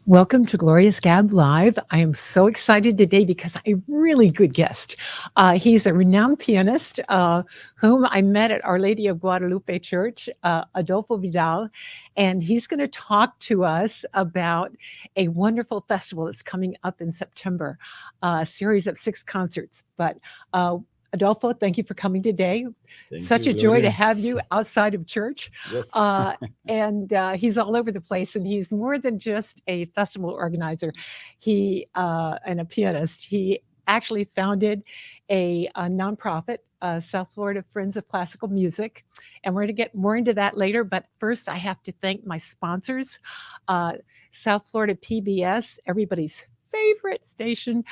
Welcome to Gloria's Gab Live. I am so excited today because I have a really good guest. He's a renowned pianist whom I met at Our Lady of Guadalupe Church, Adolfo Vidal, and he's going to talk to us about a wonderful festival that's coming up in September, a series of 6 concerts. But Adolfo, thank you for coming today. Thank Such you, a joy to Gloria. have you outside of church. Yes. And he's all over the place, and he's more than just a festival organizer. He and a pianist. He actually founded a nonprofit, South Florida Friends of Classical Music, and we're going to get more into that later. But first, I have to thank my sponsors, South Florida PBS, everybody's favorite station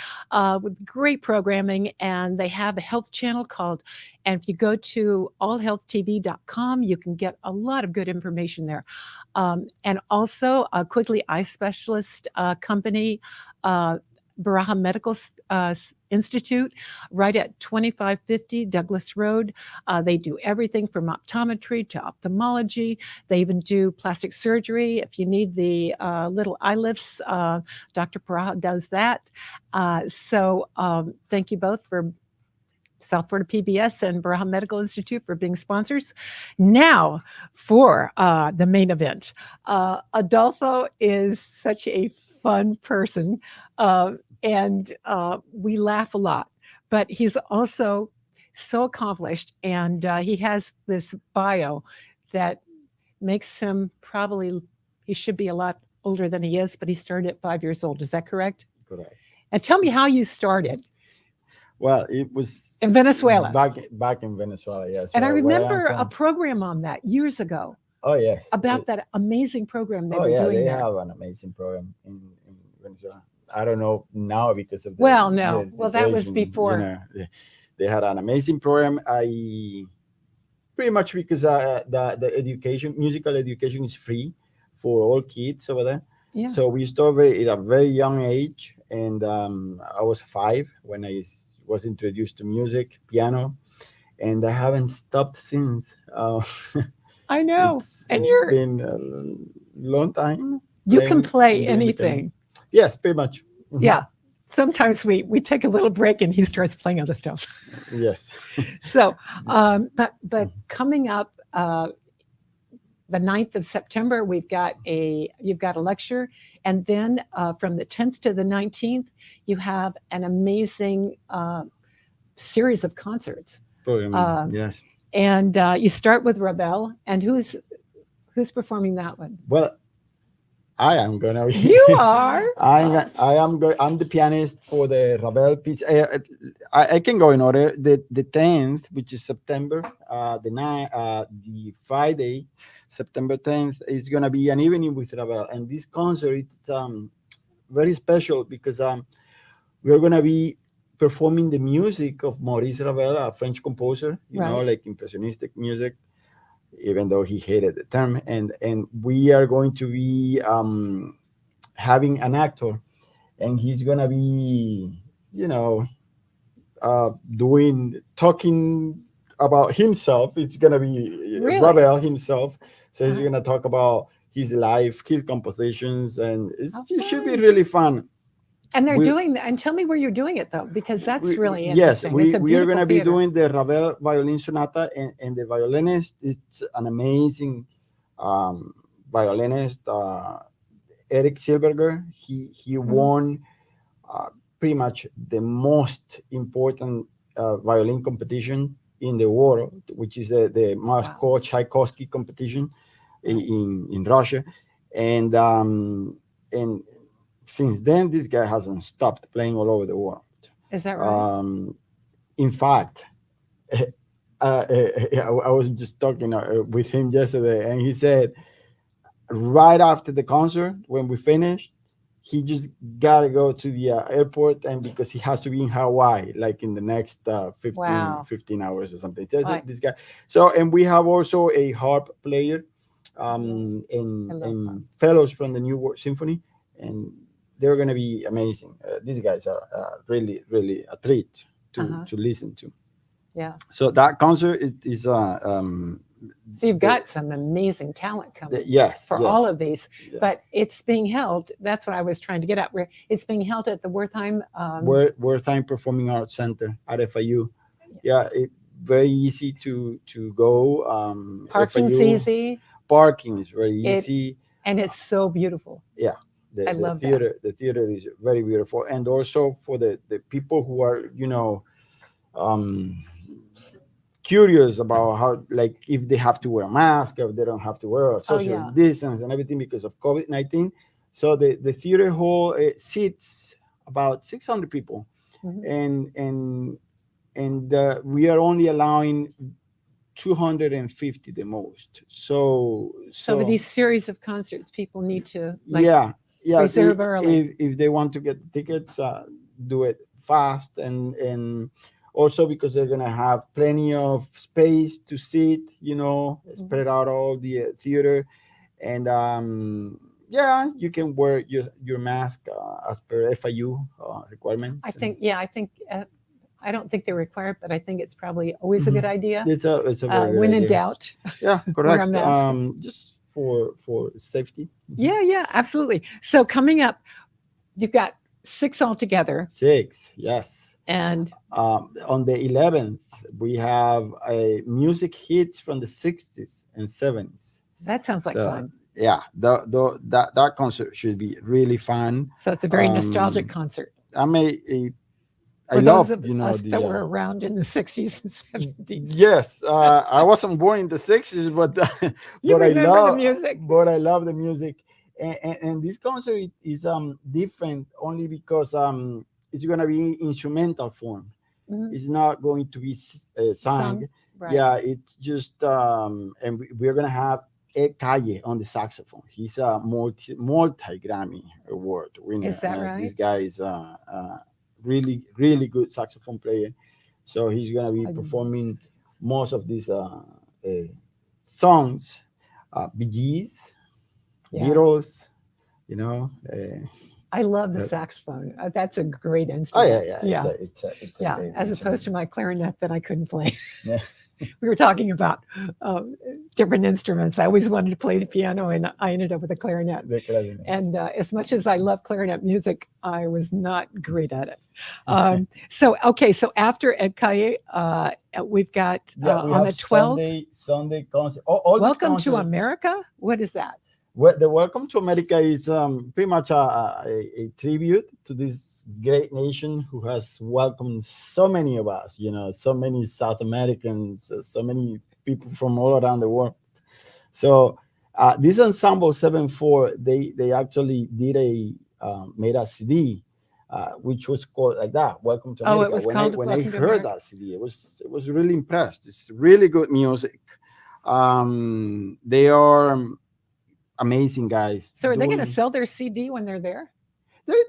with great programming, and they have a health channel called, and if you go to allhealthtv.com, you can get a lot of good information there. And also a Quigley Eye Specialist company, Baraja Medical Institute, right at 2550 Douglas Road. They do everything from optometry to ophthalmology. They even do plastic surgery. If you need the little eye lifts, Dr. Baraja does that. Thank you both for South Florida PBS and Baraja Medical Institute for being sponsors. Now for the main event. Adolfo is such a fun person, and we laugh a lot, but he's also so accomplished, and he has this bio that makes him probably, he should be a lot older than he is, but he started at 5 years old. Is that correct? Correct. And tell me how you started. Well, it was in Venezuela. Back in Venezuela, yes. And I remember a program on that years ago. Oh yes. About that amazing program they were yeah, doing they there. have an amazing program in Venezuela. I don't know now because of that was before. They had an amazing program. I pretty much because the education, musical education, is free for all kids over there. Yeah. So we started at a very young age, and I was 5 when I was introduced to music, piano, and I haven't stopped since. I know. It's been a long time. You can play anything. Yes, pretty much. Mm-hmm. Yeah. Sometimes we take a little break and he starts playing other stuff. Yes. So, but coming up the 9th of September, you've got a lecture, and then from the 10th to the 19th, you have an amazing series of concerts. Yes. And you start with Ravel, and who's performing that one? Well, I am gonna. You are. I'm the pianist for the Ravel piece. I can go in order. The 10th, which is September, the Friday, September 10th, is gonna be an evening with Ravel, and this concert it's very special because we're gonna be performing the music of Maurice Ravel, a French composer, you know, like impressionistic music, even though he hated the term. And we are going to be having an actor, and he's going to be, talking about himself. It's going to be Ravel himself. So he's going to talk about his life, his compositions, and it should be really fun. And they're doing that. And tell me where you're doing it, though, because that's really interesting. Yes, we are going to be doing the Ravel violin sonata, and the violinist, it's an amazing violinist, Eric Silberger. He won pretty much the most important violin competition in the world, which is the Moscow Tchaikovsky competition in Russia, and since then, this guy hasn't stopped playing all over the world. Is that right? In fact, I was just talking with him yesterday, and he said right after the concert, when we finished, he just got to go to the airport, and because he has to be in Hawaii, like in the next 15 hours or something. This guy. So, and we have also a harp player and fellows from the New World Symphony, and they're going to be amazing. These guys are really, really a treat to listen to. Yeah. So that concert, it is So you've the- got some amazing talent coming yes, for yes, all of these, yeah. but it's being held. That's what I was trying to get at. Where it's being held at the Wertheim. Wertheim Performing Arts Center at FIU. Yeah, very easy to go. Parking's FIU easy. parking is very It easy. and it's so beautiful. Yeah, I love that. the theater is very beautiful, and also for the people who are um, curious about how, like, if they have to wear a mask, if they don't have to wear a social yeah. distance and everything because of COVID-19. So the theater hall seats about 600 people, Mhm. and we are only allowing 250 the most. So with these series of concerts, people need to yeah, reserve early. if they want to get tickets, do it fast, and also because they're gonna have plenty of space to sit, spread out all the theater, and yeah, you can wear your mask as per FIU requirements. I think I don't think they're required, but I think it's probably always a good idea. It's a very good When in idea. doubt, Yeah, wear a correct. mask. Just for safety. Yeah, absolutely. So coming up, you've got 6 altogether, 6, yes. and On the 11th, we have a music hits from the 60s and 70s. that sounds like fun. Yeah, that concert should be really fun. So it's a very nostalgic concert. I For love those of us that were around in the 60s and 70s. Yes, I wasn't born in the 60s, but You but I remember the love music. But I love the music, and this concert is different only because it's gonna be instrumental form. Mhm. It's not going to be sung. Sung, right. Yeah, it's just and we're gonna have Ed Calle on the saxophone. He's a multi Grammy award winner. Is that right? This guy is really good saxophone player. So he's gonna be performing most of these songs, Bee Gees, Yeah. Beatles. I love the saxophone. That's a great Oh instrument. yeah. It's a Yeah, great as opposed instrument. to my clarinet that I couldn't play. Yeah. We were talking about different instruments. I always wanted to play the piano, and I ended up with a clarinet. The clarinet. And as much as I love clarinet music, I was not great at it. So after Ed Calle, we've got we on have the 12th, Sunday concert. All these Welcome to concerts- America. What is that? The Welcome to America is pretty much a tribute to this great nation who has welcomed so many of us, so many South Americans, so many people from all around the world. So this ensemble 7/4, they actually did made a CD, which was called like that, Welcome to America. It was when called when Welcome I to heard America. that CD, it was really impressed. It's really good music. They are amazing guys. So are they going to doing- sell their CD when they're there?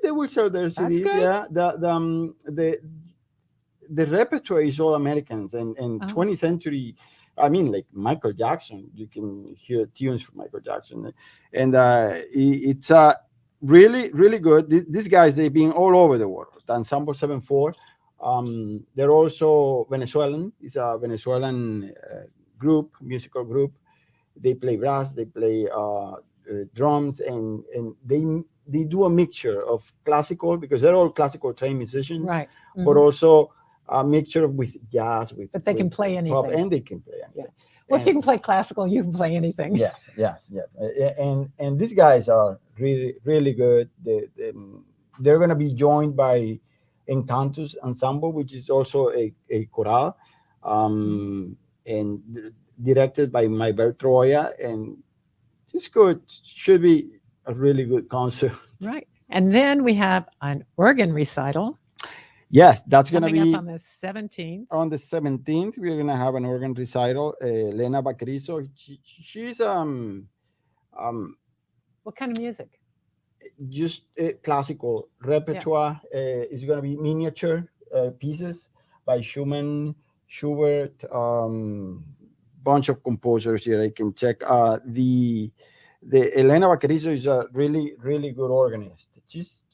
They will sell their CDs. good. Yeah, the repertoire is all Americans and 20th century. I mean, like Michael Jackson, you can hear tunes from Michael Jackson, and it's really good. These guys, they've been all over the world. The Ensemble 7/4. They're also Venezuelan. It's a Venezuelan musical group. They play brass, they play drums, and they do a mixture of classical, because they're all classical trained musicians, Right. but also a mixture with jazz, But they can play pop, anything. and they can play anything. Well, if you can play classical, you can play anything. Yes. And these guys are really good. They're going to be joined by Encantos Ensemble, which is also a chorale, and directed by Maybel Troya, and it's good. Should be a really good concert. Right. And then we have an organ recital Yes, that's going to coming be up on the 17th. on the 17th. We're going to have an organ recital. Lena Vaquerizo, she's What kind of music? just classical repertoire. It's going to be miniature pieces by Schumann, Schubert, bunch of composers here. I can check. The Elena Vaquerizo is a really good organist. She's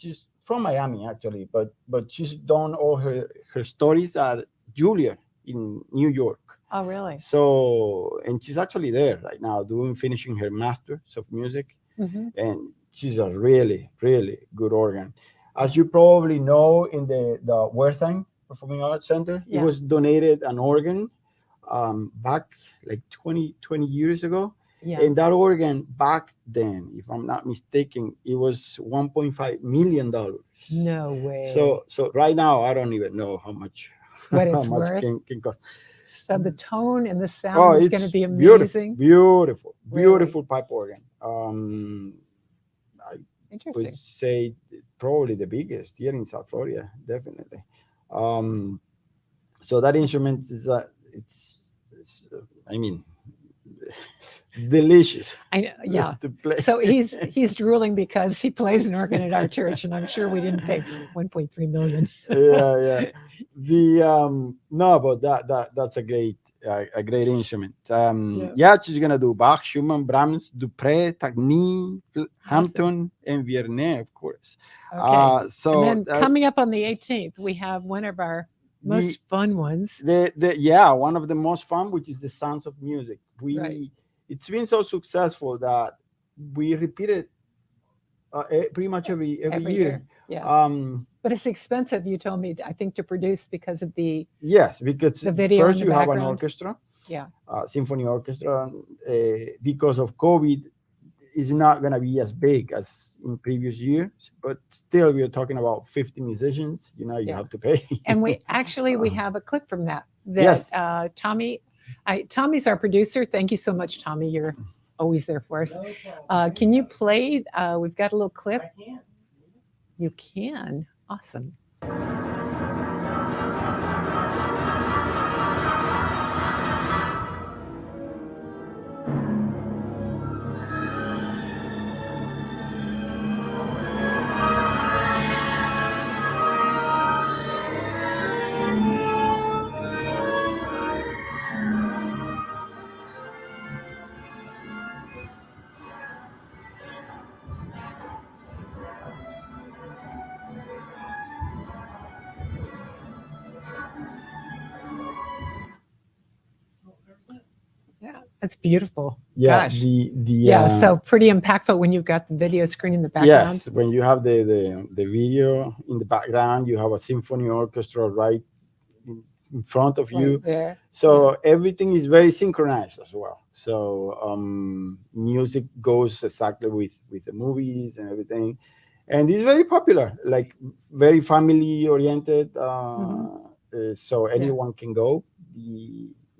from Miami actually, but she's done all her stories at Juilliard in New York. Oh, really? So, and she's actually there right now finishing her masters of music, Hmm. and she's a really, really good organ. As you probably know, in the Wertheim Performing Arts Center, it Yeah. was donated an organ back like 20 years ago. Yeah. And that organ back then, if I'm not mistaken, it was $1.5 million. No way. So right now, I don't even know how much What how it's much worth. can cost. So the tone and the sound Oh, is going to it's be beautiful, amazing. beautiful, Really? beautiful pipe organ. I Interesting. would say probably the biggest here in South Florida, definitely. Um, so that instrument is it's I mean, delicious Yeah. to play. So he's drooling because he plays an organ at our church, and I'm sure we didn't pay 1.3 million. Yeah. The no, but that's a great instrument. Yeah. Yeah, she's gonna do Bach, Schumann, Brahms, Dupré, Tagny, Awesome. Hampton, and Vierne, of course. Okay. And So then coming up on the 18th, we have one of our the most fun ones. one of the most fun, which is the Sounds of Music. Right. It's been so successful that we repeat it pretty much every Every year. year. Yeah. But it's expensive, you told me, I think, to produce because of the Yes, because video first in the you have an background. orchestra, Yeah. symphony orchestra. Because of COVID, is not going to be as big as in previous years, but still we are talking about 50 musicians. You Yeah. have to pay. And we have a clip from that Yes. Tommy, Tommy's our producer. Thank you so much, Tommy. You're always there for us. Can you play? We've got a little clip. I can. You can. Awesome. Yeah, that's beautiful. Yeah, Gosh. the Yeah, so pretty impactful when you've got the video screen in the background. yes, when you have the video in the background, you have a symphony orchestra right in front of you. Right there. So everything is very synchronized as well. So music goes exactly with the movies and everything, and it's very popular, like very family oriented. So anyone can go.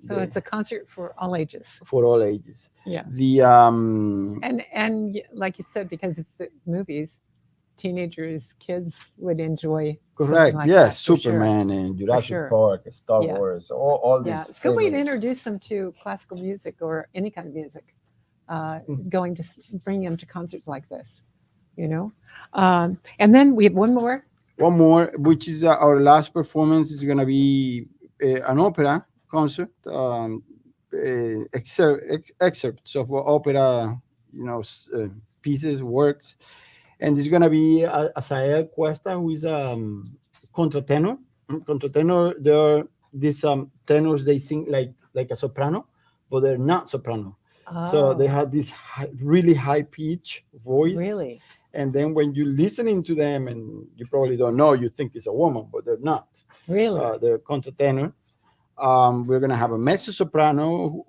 So it's a concert for all ages. For all ages. Yeah. The And like you said, because it's the movies, teenagers, kids would enjoy. correct. Like Yes, that, for sure. Superman and Jurassic sure. Park, Star Yeah. Wars, all these. Yeah, it's a good way to favorite- introduce them to classical music or any kind of music. Going to bring them to concerts like this, And then we have one more. One more, which is our last performance, is going to be an opera concert, excerpts of opera, pieces, works, and it's going to be Asael Cuesta, who is contratenor. Contratenor, there are these tenors, they sing like a soprano, but they're not soprano. So they have this really high pitch voice. Really? And then when you're listening to them, and you probably don't know, you think it's a woman, but they're not. Really? They're contratenor. We're going to have a mezzo soprano,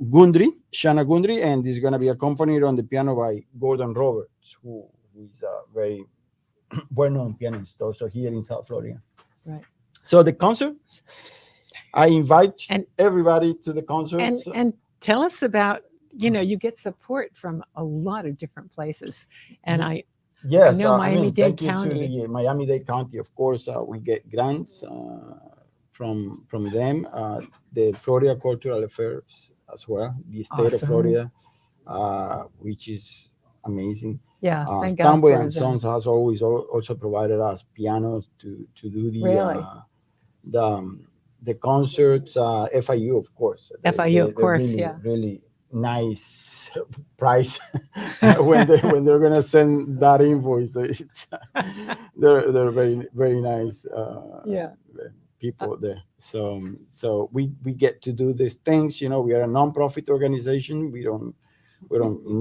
Shanna Gundry, and it's going to be accompanied on the piano by Gordon Roberts, who is a very well-known pianist also here in South Florida. Right. So the concerts, I invite everybody to the concerts. And tell us about, you get support from a lot of different places. And Yes, I know Miami-Dade County. To the Miami-Dade County, of course, we get grants from them. The Florida Cultural Affairs as well, the state of Florida, which is amazing. Yeah, thank God Stanboy for and Sons has always also provided us pianos to do the concerts. FIU, of course. FIU, of course, really, yeah. Really nice price when they're gonna send that invoice. They're very, very nice. Yeah. people there. So we get to do these things. We are a non-profit organization. We don't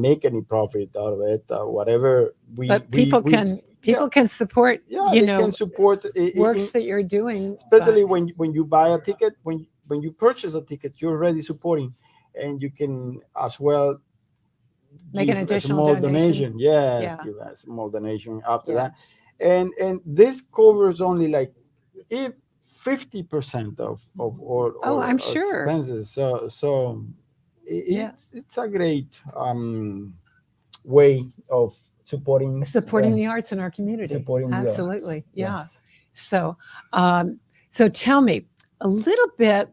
make any profit out of it. Whatever But people yeah, can support, yeah, they can support works that you're doing, especially when you buy a ticket, when you purchase a ticket, you're already supporting, and you can as well make an give a additional small donation. donation. Yes, Yeah. give a small donation after Yeah. that, and this covers only like if 50% of Oh, I'm all sure. expenses. So Yeah. it's a great way of Supporting the arts in our community. supporting the arts. Absolutely. Yeah. Yes. So, so tell me a little bit.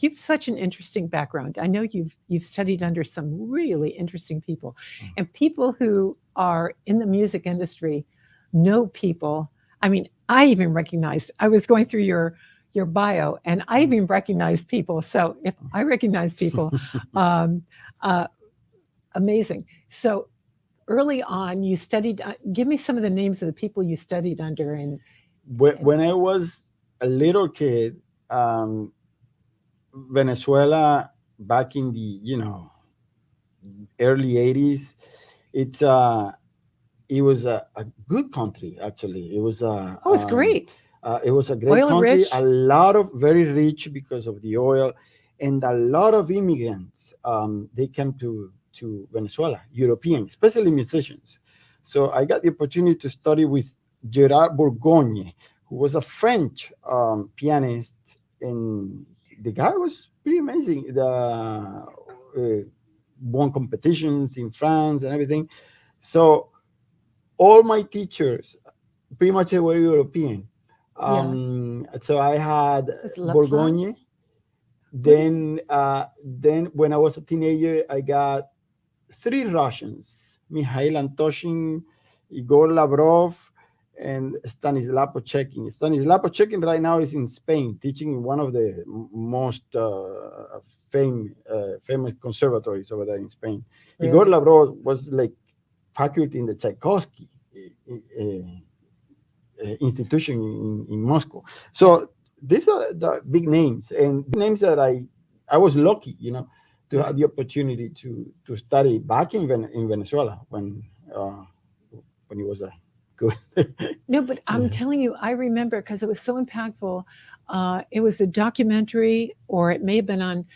You've such an interesting background. I know you've studied under some really interesting people, and people who are in the music industry know people. I mean, I even recognized. I was going through your bio, and I even recognized people. So if I recognize people, um, uh, amazing. So early on, you studied. Give me some of the names of the people you studied under, and When I was a little kid, um, Venezuela back in the early 80s, it's it was a good country. Actually, oh, it's great. it was a great Oil country, rich. a lot of very rich because of the oil, and a lot of immigrants. They came to Venezuela, European, especially musicians. So I got the opportunity to study with Gerard Bourgogne, who was a French pianist, and the guy was pretty amazing. Won competitions in France and everything. So all my teachers pretty much were European. Yeah. So I had Was it Laplan? Bourgogne. Then when I was a teenager, I got three Russians: Mikhail Antoshin, Igor Lavrov, and Stanislav Pochekin. Stanislav Pochekin right now is in Spain, teaching in one of the most famous conservatories over there in Spain. Igor Really? Lavrov was like faculty in the Tchaikovsky institution in Moscow. So these are the big names, and names that I was lucky, to have the opportunity to study back in Venezuela when it was a good. No, but I'm telling you, I remember because it was so impactful. It was a documentary, or it may have been on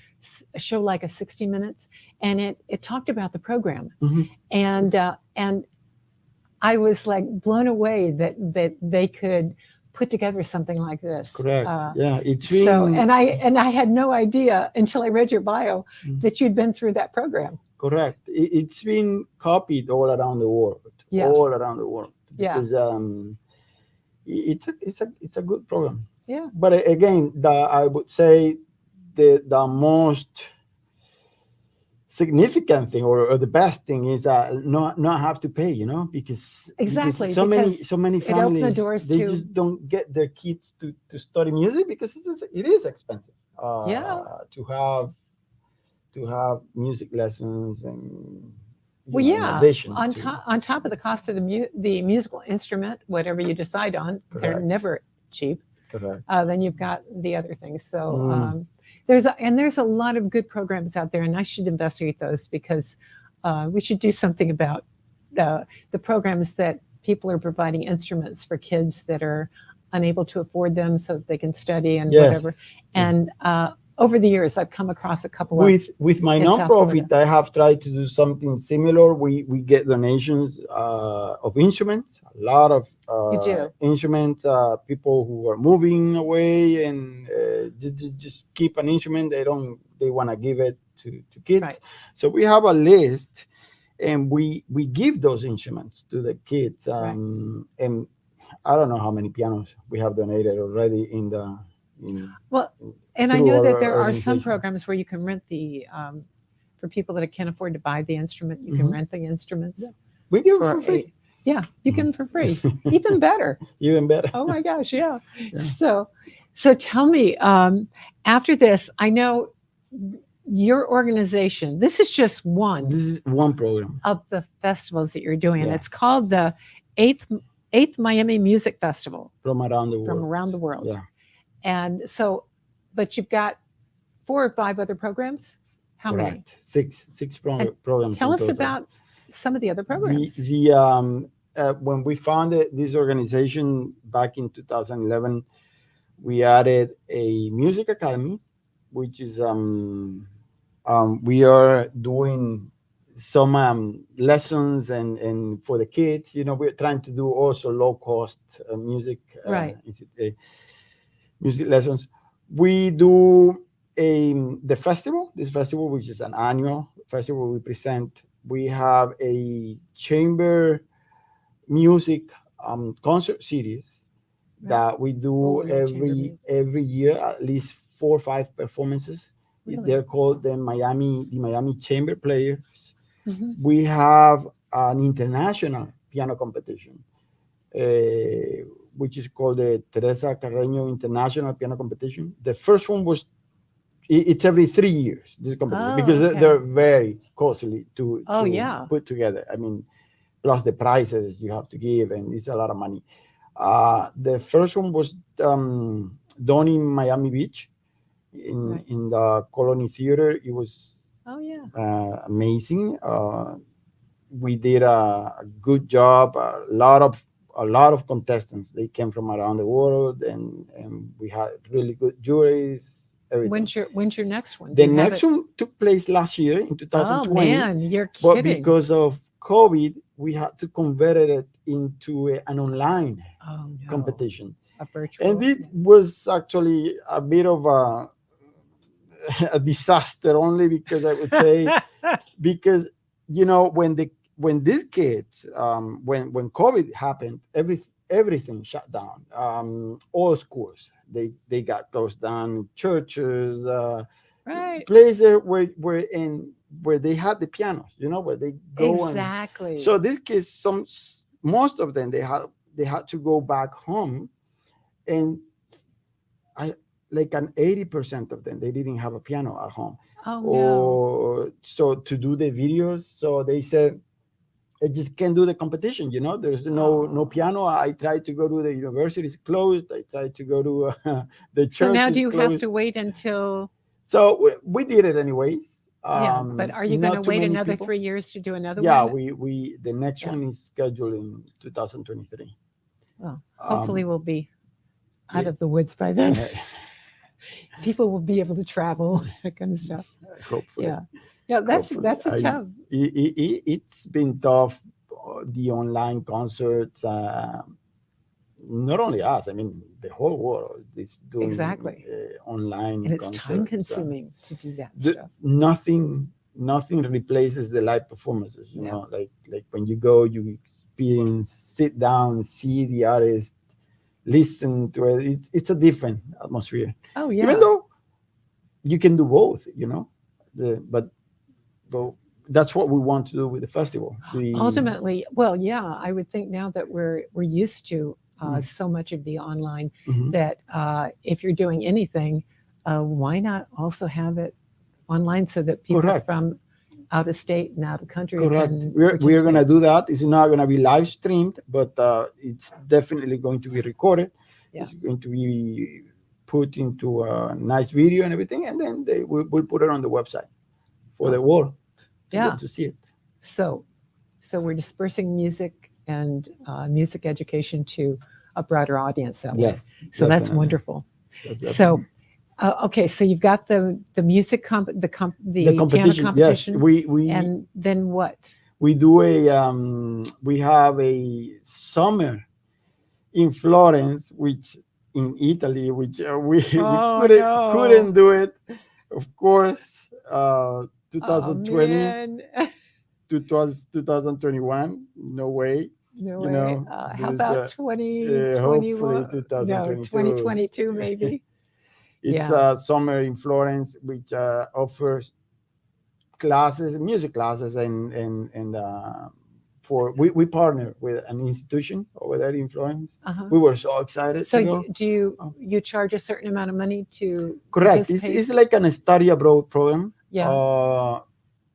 a show like a 60 Minutes, and it talked about the program, Mhm. and I was like blown away that they could put together something like this. Correct. Yeah, it's So, been and I had no idea until I read your bio that you'd been through that program. correct. It's been copied all around the world. Yeah. All around the world. Yeah. Because it's a good program. Yeah. But again, I would say the most significant thing or the best thing is not have to pay, because Exactly, so because many it opened the families, doors they to- just don't get their kids to study music because it is expensive Yeah. to have music lessons and Well, in yeah, addition on to top of the cost of the musical instrument, whatever you decide on, they're Correct. never cheap. correct. Then you've got the other things. So Mm. there's a lot of good programs out there, and I should investigate those because we should do something about the programs that people are providing instruments for kids that are unable to afford them, so that they can study and Yes. whatever. And over the years, I've come across a couple of with my in South nonprofit. I have tried to do something similar. We get donations of instruments, a lot of You do. instruments. People who are moving away and just keep an instrument. They want to give it to kids. Right. So we have a list, and we give those instruments to the kids. And I don't know how many pianos we have donated already Well, and I through know that our there are some organization. programs where you can rent for people that can't afford to buy the instrument, you can Mhm. rent the instruments. We give it for for free. Yeah, you can for free. Even better. Even better. Oh my gosh, yeah. Yeah. So tell me, after this, I know your organization, this is just one This is one program. of the festivals that you're doing. Yes. It's called the eighth Miami Music Festival From around the world. from around the world. Yeah. And so, but you've got 4 or 5 other programs. How many? Correct. Six And programs tell in us total. about some of the other The programs. when we founded this organization back in 2011, we added a music academy, which is we are doing some lessons and for the kids. We're trying to do also low cost music Right. music lessons. We do the festival. This festival, which is an annual festival, we present. We have a chamber music concert series Right. that we do Oh, yeah, chamber music. every year, at least 4 or 5 performances. Really? They're called the Miami Chamber Players. Mhm. We have an international piano competition, which is called the Teresa Carreño International Piano Competition. The first one was it's every 3 years, this competition, Oh, because okay. they're very costly to Oh, yeah. put together. I mean, plus the prices you have to give, and it's a lot of money. The first one was done in Miami Beach, Right. in the Colony Theater. It was Oh, yeah. amazing. We did a good job. A lot of contestants. They came from around the world, and we had really good juries. Everything. When's your next one? Do The you have next it? one took place last year in Oh 2020, man, you're but kidding. because of COVID, we had to convert it into an online Oh no, competition, a virtual. and it was actually a bit of a disaster, only because I would say, because when these kids when COVID happened, everything shut down. All schools, they got closed down. Churches, Right. places where they had the pianos, where they go. Exactly. So these kids, most of them, they had to go back home, and I like an 80% of them, they didn't have a piano at home. Oh no. Or so to do the videos. So they said, I just can't do the competition. There's no Oh. piano. I tried to go to the university, it's closed. I tried to go to the church. So now is do you have closed. to wait until? So we did it anyways. Yeah, but are you going to Not too wait many another people. 3 years to do another Yeah, one? we the next Yeah. one is scheduled in 2023. Well, hopefully we'll be out yeah. of the woods by then. People will be able to travel, that kind of stuff. Hopefully. Yeah, yeah. That's Hopefully. that's a tough. It's been tough. The online concerts, not only us. I mean, the whole world is doing Exactly. online, And it's concerts. time consuming to do that The- stuff. nothing replaces the live performances. No. Like when you go, you experience, sit down, see the artist, listen to it. It's a different atmosphere. Oh yeah. Even though you can do both, but that's what we want to do with the festival. Ultimately, well, yeah, I would think now that we're used to Mhm. so much of the online, Mhm. that if you're doing anything, why not also have it online so that people Correct. from out of state and out of country Correct. can We're going to participate? do that. It's not going to be live streamed, but it's definitely going to be recorded. Yeah. It's going to be put into a nice video and everything, and then we'll put it on the website for the world to Yeah. get to see it. So we're dispersing music and music education to a broader audience that way. Yes. So that's definitely. wonderful. Yes, So, definitely. okay, so you've got the music the the piano competition. Yes, competition, we and then what? we do we have a summer in Florence, which in Italy, which we Oh, couldn't no. do it, of course. Oh 2020 man, to 2021, no way. no You way. know, How there's about hopefully 2021? No, 2022. 2022 maybe. It's Yeah. a summer in Florence, which offers classes, music classes, and we partner with an institution over there in Florence. Uh-huh. We were so excited So to go. do Oh. you charge a certain amount of money to Correct. participate? It's like an study abroad program. Yeah.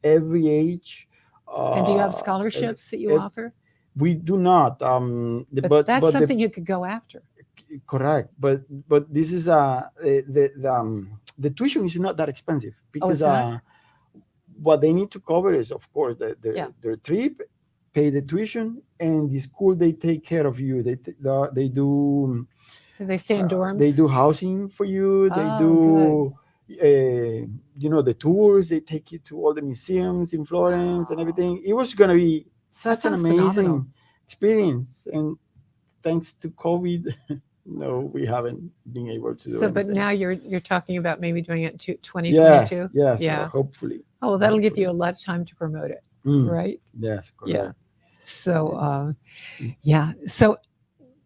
Every age. And do you have uh, scholarships that you ev- offer? we do not. But that's something you could go after. correct. But this is the tuition is not that expensive Oh, because it's not? what they need to cover is, of course, Yeah. their trip, pay the tuition, and the school they take care of you. They do Do they stay in they dorms? do housing for you. They Oh, good. do the tours. They take you to all the museums in Florence and Wow. everything. It was gonna be That such an sounds phenomenal. amazing experience, and thanks to COVID, no, we haven't been able to do So, but anything. now you're talking about maybe doing it to Yes, 2022. yes, Yeah. hopefully, Oh, well, that'll give hopefully. you a lot of time to promote it, Mm, right? yes, Yeah. correct. So, It's yeah. So,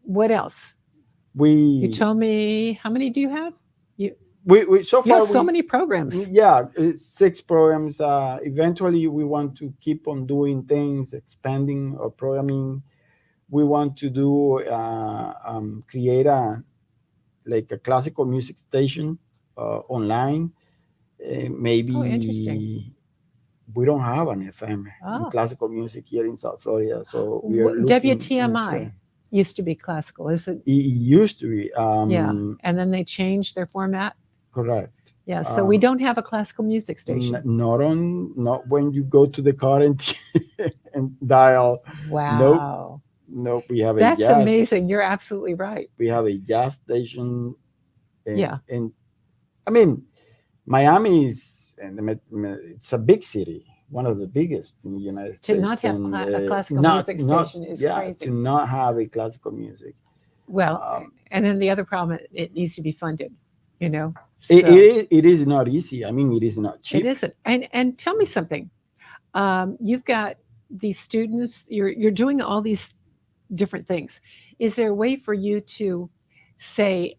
what else? You we told me how many do you have? You we so you have far so we many programs. yeah, it's 6 programs. Eventually, we want to keep on doing things, expanding our programming. We want to do create a classical music station online. Oh, interesting. Maybe we don't have an FM in Oh, classical music here in South Florida, so we are looking into it. WTMI used to be classical, is it? It used to be Yeah. And then they changed their format. correct. Yeah. So we Um, don't have a classical music station. not when you go to the car and dial. Nope, Wow. nope. We have a That's jazz. amazing. You're absolutely right. We have a jazz station, Yeah. and I mean, Miami is and it's a big city, one of the biggest in the United To not States, have and a classical not music not station is yeah to crazy. not have a classical music. Well, Um, and then the other problem, it needs to be funded, you know. it, So it is not easy. I mean, it is not it cheap. isn't. And tell me something. You've got these students. You're doing all these different things. Is there a way for you to say,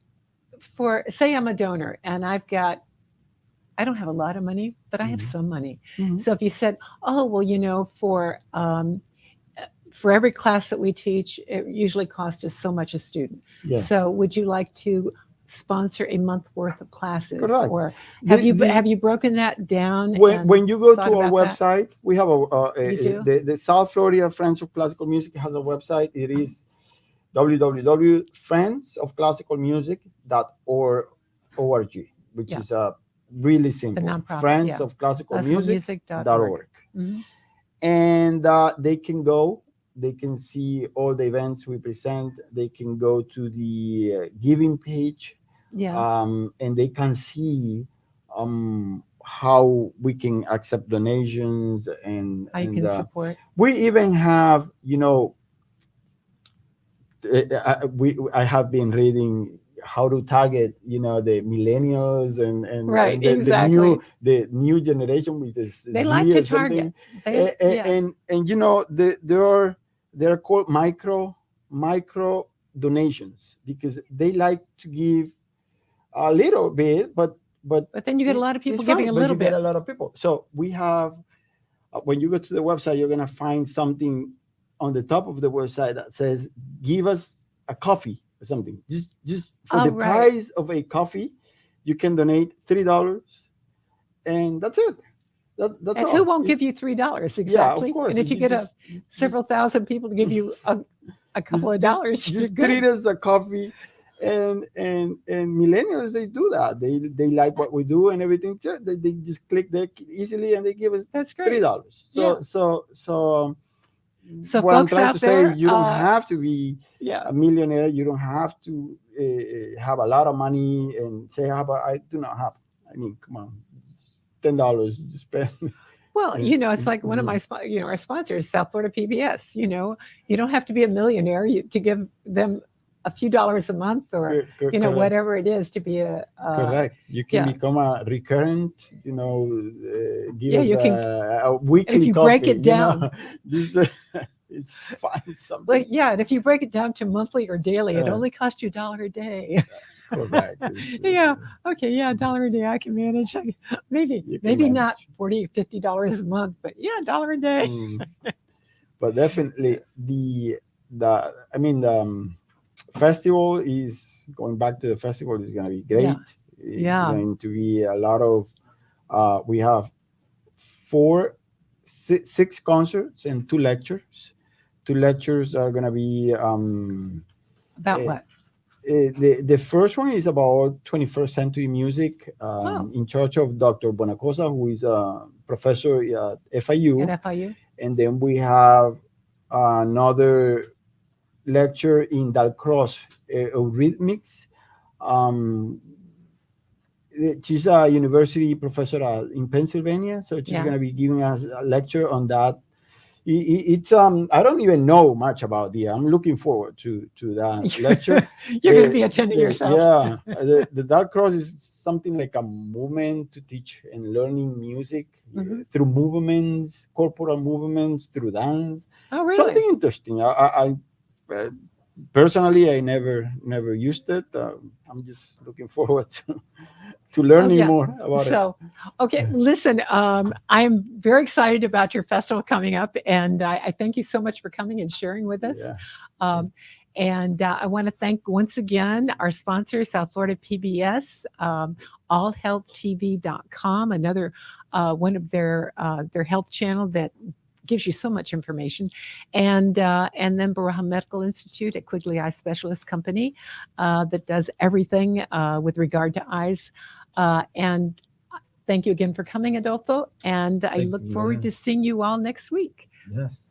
say I'm a donor and I don't have a lot of money, but I have Mhm, some money. mhm. So if you said, oh well, for every class that we teach, it usually costs us so much a student. Yeah, So would you like to sponsor a month worth of classes, correct. or The have you broken that down when and you go thought to our about that? website, we have You do? the South Florida Friends of Classical Music has a website. It is www.friendsofclassicalmusic.org, which Yeah, is really the simple. nonprofit. Friends Yeah, of Classical classicalmusic.org. Music.org, Mm-hmm. and they can go. They can see all the events we present. They can go to the giving page, Yeah, and they can see how we can accept donations, how you can support. we even have I have been reading how to target the millennials Right, and exactly. the new generation, which is They like Z to or target. something. Yeah. And they're called micro donations because they like to give a little bit, but But then you get a lot of people it's giving a fine. But little you get bit. a lot of people. So we have when you go to the website, you're gonna find something on the top of the website that says, "Give us a coffee" or something. Just for Oh, the right. price of a coffee, you can donate $3, and that's it. That's And who all. won't give you $3 Yeah, of exactly? And course. if If you you get a just several thousand people to give you a couple just of just dollars, you're just good. treat us a coffee, and millennials they do that. They like what we do and everything. They just click there easily and they give us That's three great. dollars. Yeah. So So what I'm folks trying to out say there, is you don't have to be yeah, a millionaire. You don't have to have a lot of money and say, "How about I do not have?" I mean, come on, $10 to spend. well, it's like one of my, our sponsors, South Florida PBS. You don't have to be a millionaire to give them a few dollars a month, or Correct. whatever it is to be Correct. You can yeah, become a recurrent, give yeah. us You can, a and if weekly you break coffee, it down, just it's fine well, something. yeah, and if you break it down to monthly or daily, it Uh, only costs you $1 a day. correct. Yeah. Okay. Yeah. $1 a day. I can manage. Maybe, You can maybe not manage. $40, $50 a month, but yeah, $1 a day. Mm. But definitely the I mean the festival is going back to the festival is going to be Yeah. great. It's Yeah. going to be a lot of we have four six concerts and two lectures are going to be About eh, what? The first one is about 21st century music, Oh, in charge of Dr. Bonacosa, who is a professor at FIU. at FIU. And then we have another lecture in Dalcross, Rhythmics. Um, she's a university professor in Pennsylvania, so she's Yeah. going to be giving us a lecture on that. It's I don't even know much about the. I'm looking forward to that lecture. You're going to be attending yourself. Yeah, the Dark Cross is something like a movement to teach and learning music through movements, corporal movements, through dance. Oh, really? Something interesting. Personally, I never used it. I'm just looking forward to learning yeah. more about it. So, okay, listen, I'm very excited about your festival coming up, and I thank you so much for coming and sharing with us. Yeah. And I want to thank once again our sponsor, South Florida PBS, allhealthtv.com, another one of their health channel that gives you so much information, and then Baraha Medical Institute, a Quigley Eye Specialist company that does everything with regard to eyes. And thank you again for coming, Adolfo, and I Thank look you, forward Gloria. to seeing you all next week. Yes.